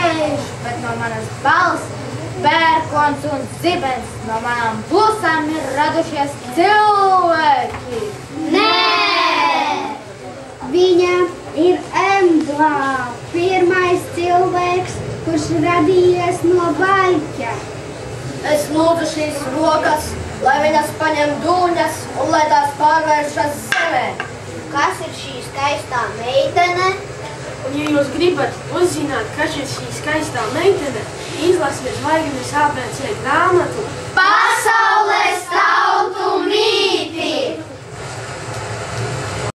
vējš, bet no manas balss pērkons un zibens. No manām pulsām ir radušies cilvēki. Nē! Viņa ir Embla, pirmais cilvēks, kurš radījies no baļķa. Es lūdzu šīs rokas, lai viņas paņem dūņas un lai tās pārvēršas zemē. Kas ir šī skaistā meitene? Un ja jūs gribat uzzināt, kas ir šī skaistā meitene, izlasiet Zvaigznes ABC grāmatu